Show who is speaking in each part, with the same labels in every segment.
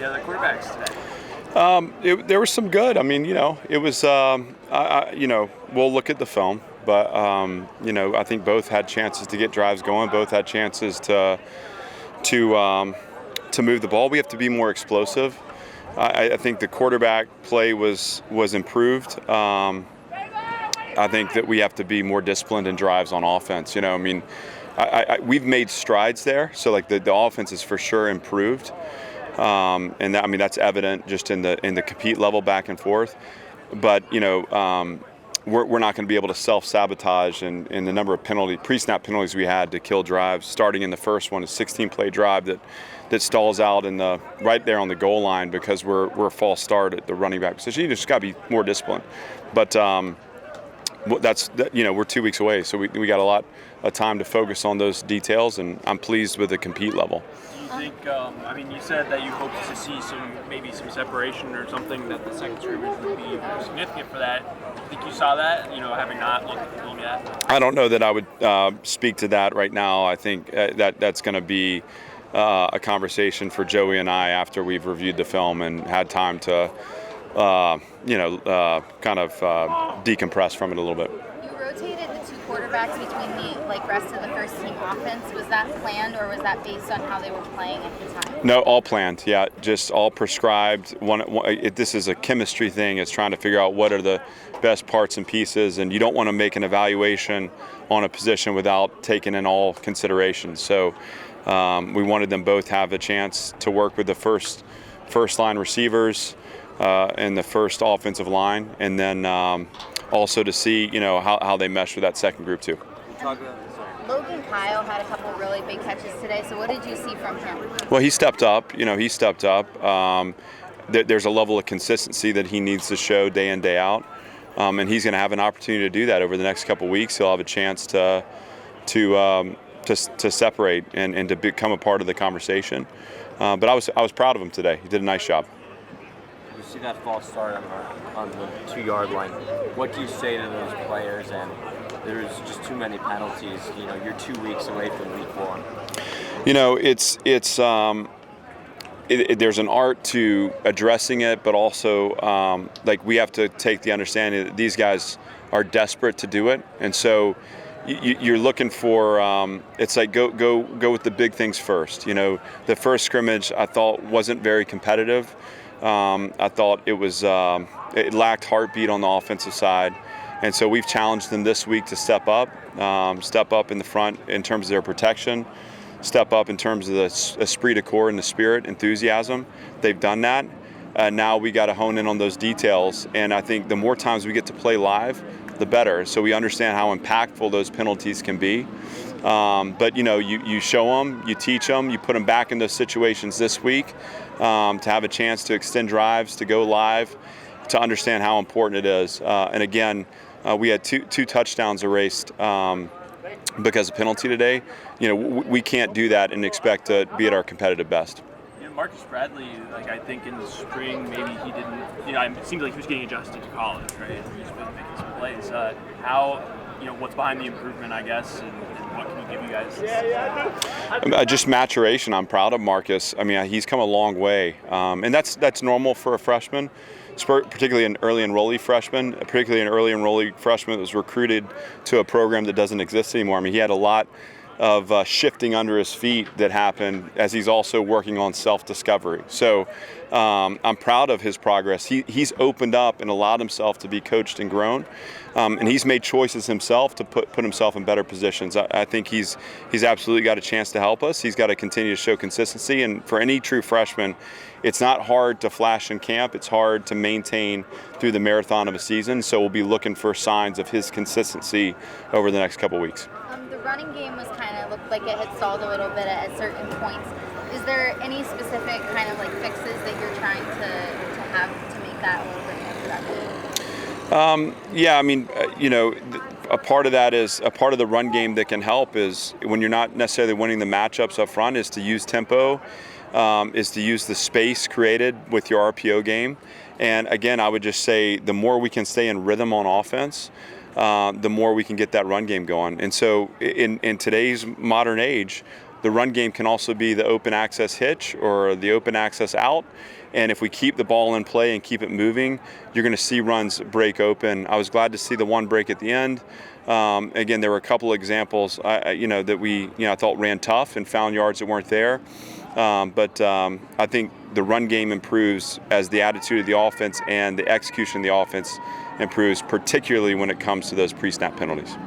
Speaker 1: the other quarterbacks today?
Speaker 2: There was some good. I mean, it was. We'll look at the film, but I think both had chances to get drives going. Both had chances to move the ball. We have to be more explosive. I think the quarterback play was improved. I think that we have to be more disciplined in drives on offense. We've made strides there. So like the offense is for sure improved. And that, that's evident just in the compete level back and forth. But we're not going to be able to self-sabotage in the number of pre-snap penalties we had to kill drives. Starting in the first one, a 16-play drive that stalls out right there on the goal line because we're a false start at the running back position. You just got to be more disciplined. But we're 2 weeks away, so we got a lot of time to focus on those details, and I'm pleased with the compete level.
Speaker 1: Do you think, you said that you hoped to see maybe some separation or something, that the second scrimmage would be significant for that. Do you think you saw that, having not looked at the film yet?
Speaker 2: I don't know that I would speak to that right now. I think that's going to be a conversation for Joey and I after we've reviewed the film and had time to decompress from it a little bit.
Speaker 3: You rotated the two quarterbacks between the rest of the first team offense. Was that planned, or was that based on how they were playing at the time?
Speaker 2: No, all planned. Yeah, just all prescribed. This is a chemistry thing. It's trying to figure out what are the best parts and pieces, and you don't want to make an evaluation on a position without taking in all considerations. So we wanted them both to have a chance to work with the first line receivers and the first offensive line, and then also to see how they mesh with that second group too.
Speaker 3: Logan Kyle had a couple really big catches today. So what did you see from him?
Speaker 2: Well, he stepped up. There's a level of consistency that he needs to show day in, day out, and he's going to have an opportunity to do that over the next couple of weeks. He'll have a chance to separate and to become a part of the conversation. But I was proud of him today. He did a nice job.
Speaker 4: You see that false start on the 2-yard line. What do you say to those players? And there's just too many penalties. You're 2 weeks away from week 1.
Speaker 2: There's an art to addressing it, but also we have to take the understanding that these guys are desperate to do it, and so you're looking for it's like go with the big things first. The first scrimmage I thought wasn't very competitive. I thought it lacked heartbeat on the offensive side. And so we've challenged them this week to step up in the front in terms of their protection, step up in terms of the esprit de corps and the spirit, enthusiasm. They've done that. Now we got to hone in on those details. And I think the more times we get to play live, the better. So we understand how impactful those penalties can be. But you show them, you teach them, you put them back in those situations this week to have a chance to extend drives, to go live, to understand how important it is. And again, we had two touchdowns erased because of penalty today. We can't do that and expect to be at our competitive best.
Speaker 1: Marcus Bradley, I think in the spring, maybe he didn't, it seemed like he was getting adjusted to college, right? He's been making some plays. What's behind the improvement, I guess, and what can he give you guys?
Speaker 2: Just maturation. I'm proud of Marcus. He's come a long way, and that's normal for a freshman, particularly an early enrollee freshman, that was recruited to a program that doesn't exist anymore. He had a lot of shifting under his feet that happened as he's also working on self-discovery. So I'm proud of his progress. He's opened up and allowed himself to be coached and grown, and he's made choices himself to put himself in better positions. I think he's absolutely got a chance to help us. He's got to continue to show consistency, and for any true freshman, it's not hard to flash in camp. It's hard to maintain through the marathon of a season, so we'll be looking for signs of his consistency over the next couple weeks.
Speaker 3: The running game looked like it had stalled a little bit at certain points. Is there any specific fixes that you're trying to have to make that a little bit more productive?
Speaker 2: A part of that is a part of the run game that can help is when you're not necessarily winning the matchups up front is to use tempo, is to use the space created with your RPO game. And again, I would just say the more we can stay in rhythm on offense, the more we can get that run game going. And so in today's modern age, the run game can also be the open access hitch or the open access out. And if we keep the ball in play and keep it moving, you're going to see runs break open. I was glad to see the one break at the end. Again, there were a couple examples, that we, I thought ran tough and found yards that weren't there. But I think the run game improves as the attitude of the offense and the execution of the offense improves, particularly when it comes to those pre-snap penalties.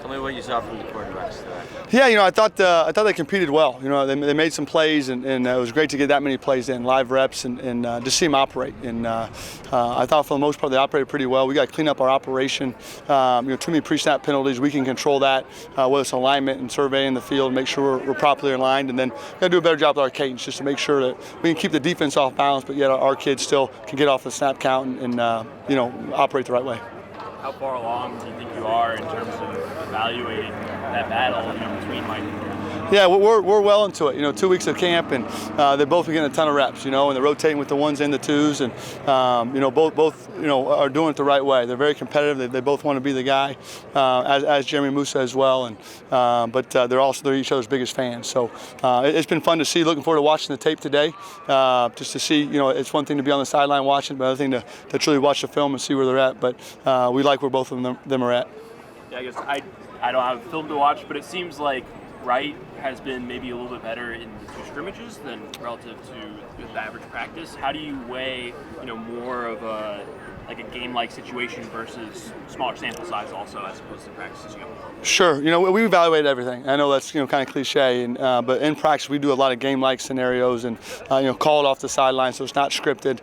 Speaker 4: Tell me what you saw from the quarterbacks today.
Speaker 5: Yeah, I thought they competed well. They made some plays, and it was great to get that many plays in, live reps, and just see them operate. And I thought for the most part they operated pretty well. We got to clean up our operation. Too many pre-snap penalties. We can control that, whether it's alignment and surveying the field, make sure we're properly aligned, and then we got to do a better job with our cadence just to make sure that we can keep the defense off balance, but yet our kids still can get off the snap count and operate the right way.
Speaker 1: How far along do you think you are in terms of evaluating that battle between Mike and Chris?
Speaker 5: Yeah, we're well into it. 2 weeks of camp, and they're both getting a ton of reps. And they're rotating with the ones and the twos, and both are doing it the right way. They're very competitive. They both want to be the guy, as Jeremy Musa as well. And but they're each other's biggest fans. So it's been fun to see. Looking forward to watching the tape today, just to see. It's one thing to be on the sideline watching, but another thing to truly watch the film and see where they're at. But we like where both of them are at.
Speaker 1: Yeah, I guess I don't have film to watch, but it seems like Wright has been maybe a little bit better in the two scrimmages than relative to the average practice. How do you weigh, more of a game-like situation versus smaller sample size also as opposed to practices?
Speaker 5: Sure. We evaluate everything. I know that's kind of cliche, but in practice we do a lot of game-like scenarios and call it off the sideline so it's not scripted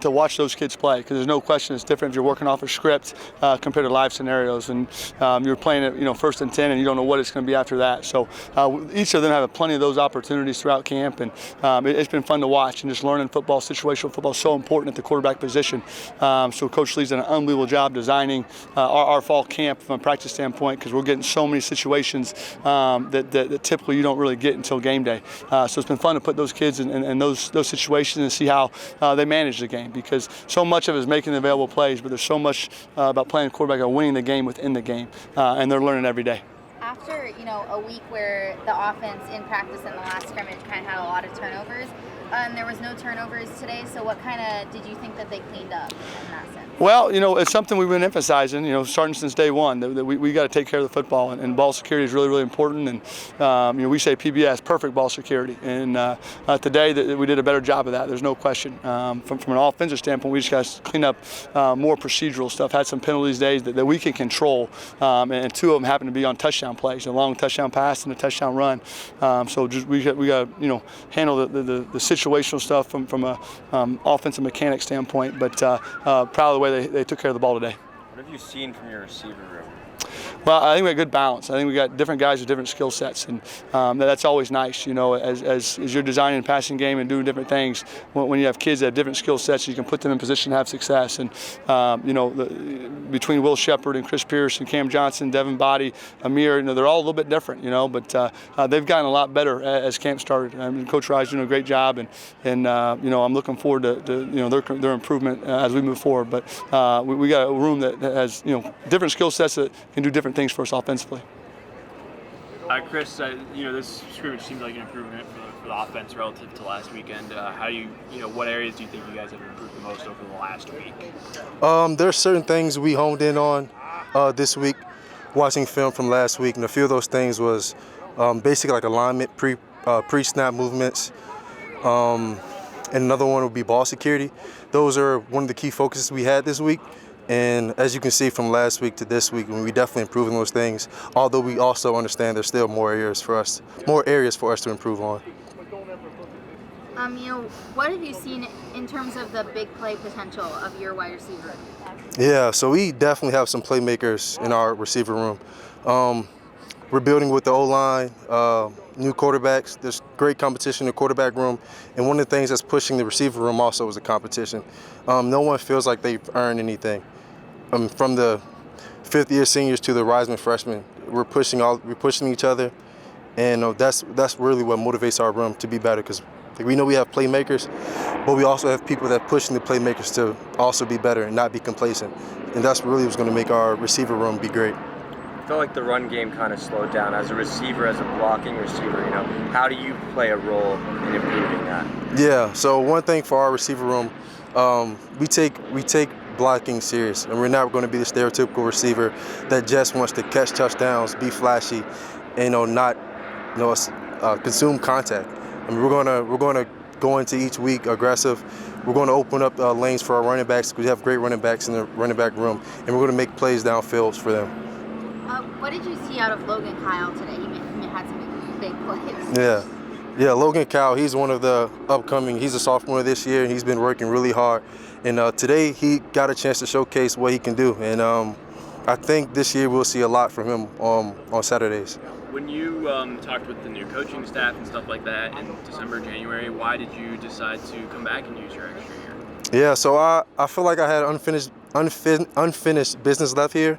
Speaker 5: to watch those kids play, because there's no question it's different if you're working off a script compared to live scenarios, and you're playing it 1st and 10 and you don't know what it's going to be after that. So each of them have plenty of those opportunities throughout camp, and it's been fun to watch, and just learning football, situational football is so important at the quarterback position. So Coach Lee's done an unbelievable job designing our fall camp from a practice standpoint, because we're getting so many situations that typically you don't really get until game day. So it's been fun to put those kids in those situations and see how they manage the game, because so much of it is making the available plays, but there's so much about playing quarterback or winning the game within the game, and they're learning every day.
Speaker 3: After a week where the offense in practice in the last scrimmage kind of had a lot of turnovers, there was no turnovers today, so what kind of did you think that they cleaned up in that sense?
Speaker 5: Well, it's something we've been emphasizing, starting since day one, that we got to take care of the football, and ball security is really, really important. And we say PBS, perfect ball security, and today that we did a better job of that. There's no question. From an offensive standpoint, we just got to clean up more procedural stuff. Had some penalties days that we can control, and two of them happen to be on touchdown plays, a long touchdown pass and a touchdown run. So just we got handle the situational stuff from a offensive mechanic standpoint, but proud of the way they took care of the ball today.
Speaker 4: What have you seen from your receiver room?
Speaker 5: Well, I think we got good balance. I think we got different guys with different skill sets, and that's always nice. As you're designing a passing game and doing different things, when you have kids that have different skill sets, you can put them in position to have success. And between Will Shepard and Chris Pierce and Cam Johnson, Devin Body, Amir, they're all a little bit different. But they've gotten a lot better as camp started. Coach Rye's doing a great job, and I'm looking forward to their improvement as we move forward. But we got a room that has different skill sets that can do different things for us offensively.
Speaker 1: Chris, this scrimmage seems like an improvement for the offense relative to last weekend. How do what areas do you think you guys have improved the most over the last week?
Speaker 6: There are certain things we honed in on this week, watching film from last week, and a few of those things was basically like alignment, pre-snap movements, and another one would be ball security. Those are one of the key focuses we had this week. And as you can see from last week to this week, we definitely improving those things. Although we also understand there's still more areas for us to improve on.
Speaker 3: What have you seen in terms of the big play potential of your wide receiver?
Speaker 6: Yeah, so we definitely have some playmakers in our receiver room. We're building with the O-line, new quarterbacks. There's great competition in the quarterback room. And one of the things that's pushing the receiver room also is the competition. No one feels like they've earned anything. From the fifth-year seniors to the Rising freshmen, we're pushing each other, and that's really what motivates our room to be better, because we know we have playmakers, but we also have people that pushing the playmakers to also be better and not be complacent, and that's really what's going to make our receiver room be great.
Speaker 4: I felt like the run game kind of slowed down. As a receiver, as a blocking receiver, how do you play a role in improving that?
Speaker 6: Yeah. So one thing for our receiver room, we take blocking serious, and we're not going to be the stereotypical receiver that just wants to catch touchdowns, be flashy, and not consume contact. I mean, we're gonna go into each week aggressive. We're going to open up lanes for our running backs because we have great running backs in the running back room, and we're going to make plays downfield for them.
Speaker 3: What did you see out of Logan Kyle today? He had some big plays.
Speaker 6: Yeah, Logan Kyle, he's one of the upcoming, he's a sophomore this year, and he's been working really hard. And today he got a chance to showcase what he can do. And I think this year we'll see a lot from him on Saturdays.
Speaker 1: When you talked with the new coaching staff and stuff like that in December, January, why did you decide to come back and use your extra year?
Speaker 6: Yeah, so I feel like I had unfinished business left here.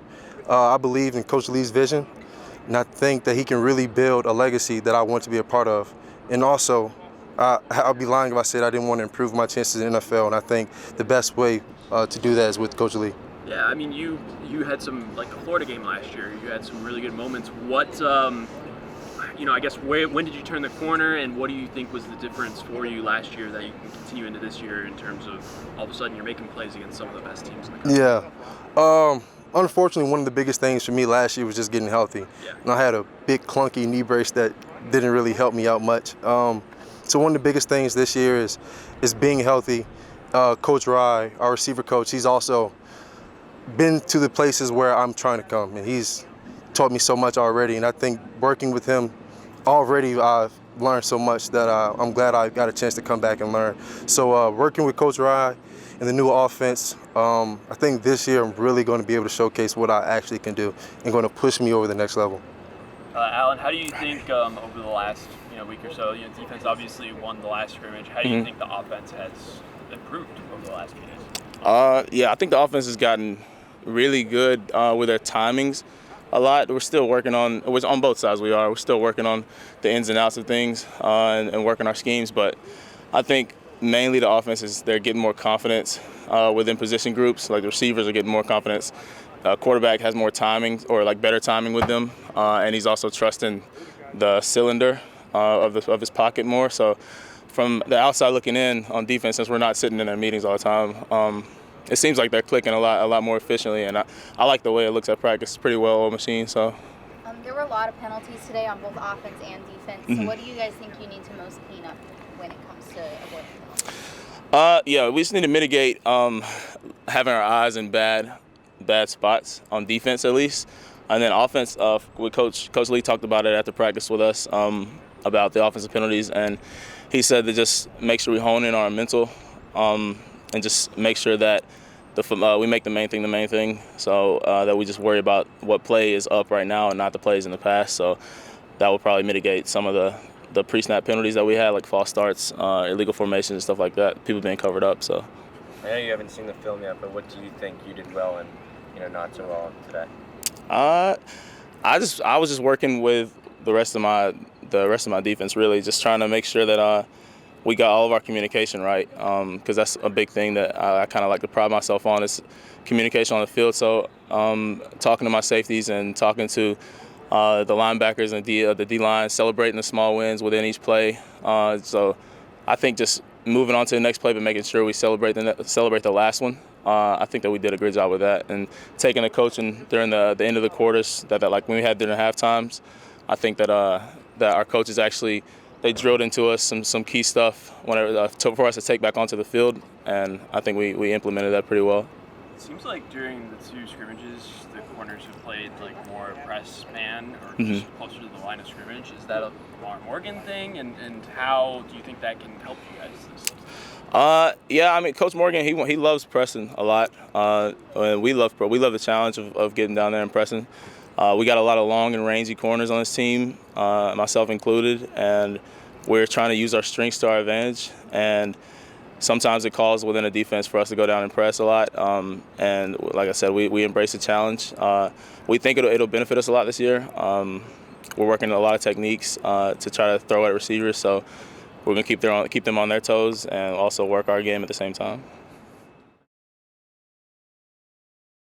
Speaker 6: I believe in Coach Lee's vision, and I think that he can really build a legacy that I want to be a part of. And also, I'll be lying if I said I didn't want to improve my chances in the NFL, and I think the best way to do that is with Coach Lee.
Speaker 1: Yeah, I mean, you had some, like the Florida game last year, you had some really good moments. What, I guess, when did you turn the corner, and what do you think was the difference for you last year that you can continue into this year in terms of all of a sudden you're making plays against some of the best teams in the country?
Speaker 6: Yeah. Unfortunately, one of the biggest things for me last year was just getting healthy.
Speaker 1: Yeah.
Speaker 6: And I had a big clunky knee brace that didn't really help me out much. So one of the biggest things this year is being healthy. Coach Rye, our receiver coach, he's also been to the places where I'm trying to come, and he's taught me so much already. And I think working with him already, I've learned so much that I'm glad I got a chance to come back and learn. So working with Coach Rye and the new offense, I think this year I'm really going to be able to showcase what I actually can do and going to push me over the next level.
Speaker 1: Alan, how do you think over the last week or so, defense obviously won the last scrimmage. How do you think the offense has improved over the last few days?
Speaker 7: Yeah, I think the offense has gotten really good with their timings a lot. We're still working on, it was on both sides we're still working on the ins and outs of things and working our schemes, but I think mainly the offense is they're getting more confidence within position groups. Like the receivers are getting more confidence. Quarterback has more timing or like better timing with them, and he's also trusting the cylinder of his pocket more. So from the outside looking in on defense, since we're not sitting in their meetings all the time, it seems like they're clicking a lot more efficiently, and I like the way it looks at practice. It's pretty well-oiled machine. So
Speaker 3: there were a lot of penalties today on both offense and defense. So what do you guys think you need to most clean up when it comes to avoiding penalties?
Speaker 7: Yeah, we just need to mitigate having our eyes in bad spots on defense at least, and then offense. With Coach Lee talked about it after practice with us about the offensive penalties, and he said to just make sure we hone in on our mental. And just make sure that we make the main thing, so that we just worry about what play is up right now and not the plays in the past. So that will probably mitigate some of the pre-snap penalties that we had, like false starts, illegal formations, and stuff like that, people being covered up. So
Speaker 4: I know you haven't seen the film yet, but what do you think you did well and not so well today?
Speaker 7: I was just working with the rest of my defense, really, just trying to make sure that we got all of our communication right, because that's a big thing that I kind of like to pride myself on is communication on the field. So talking to my safeties and talking to the linebackers and the D-line, celebrating the small wins within each play. So I think just moving on to the next play, but making sure we celebrate the last one. I think that we did a great job with that, and taking the coaching during the end of the quarters that like when we had during the half times. I think that our coaches actually. They drilled into us some key stuff for us to take back onto the field, and I think we implemented that pretty well.
Speaker 1: It seems like during the two scrimmages, the corners have played like more press man or just closer to the line of scrimmage. Is that a Lamar Morgan thing, and how do you think that can help you guys this season?
Speaker 7: Yeah, I mean, Coach Morgan, he loves pressing a lot. And we love the challenge of getting down there and pressing. We got a lot of long and rangy corners on this team, myself included, and we're trying to use our strengths to our advantage. And sometimes it calls within a defense for us to go down and press a lot. And like I said, we embrace the challenge. We think it'll benefit us a lot this year. We're working a lot of techniques to try to throw at receivers, so we're going to keep them on their toes and also work our game at the same time.